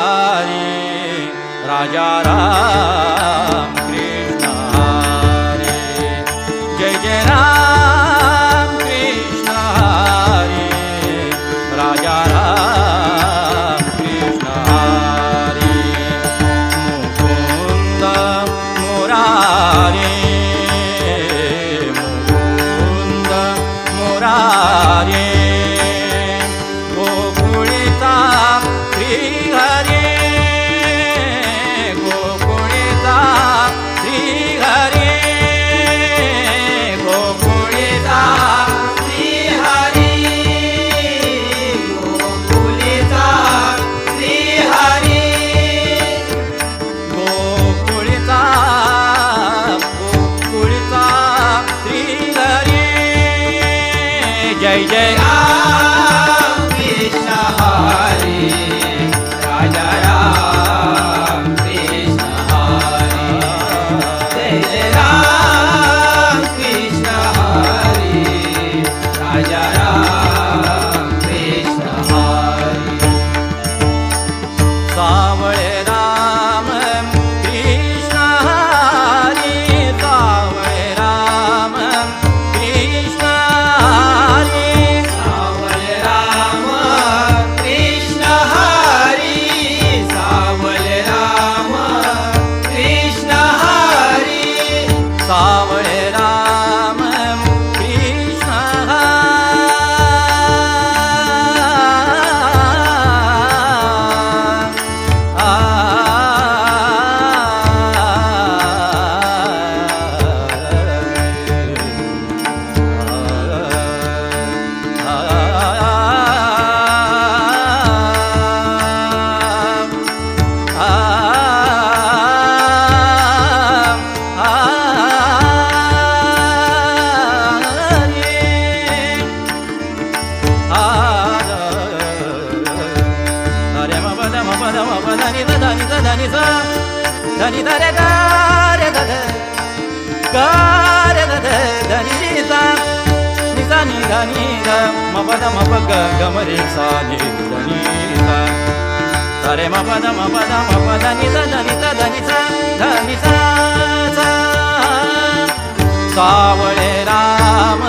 हरी राजा राम कृष्ण हरी जय जय राम कृष्ण हरी राजा राम कृष्ण हरी मुकुंद मुरारी मुकुंद मुरारी गोकुळीचा श्रीहरी गोकुळीचा श्रीहरी गोकुळीचा श्रीहरी गोकुळीचा श्रीहरी गोकुळीचा गोकुळीचा श्रीहरी जय जय राम कृष्ण हरी राजा राम कृष्ण हरी जय जय राम कृष्ण हरी राजा राम कृष्ण हरी सावळे राम कृष्ण हरी सावळे राम कृष्ण हरी सावळे राम कृष्ण हरी सावळे राम कृष्ण हरी सावळे राम कृष्ण धनी धरे गारे धरे गारे धरे धनी सा निसा नि धनी ध मपद मपग गमरे सा नि धनी सा धरे मपद मपद नि सा धनी सा धनी सा सा सावळे राम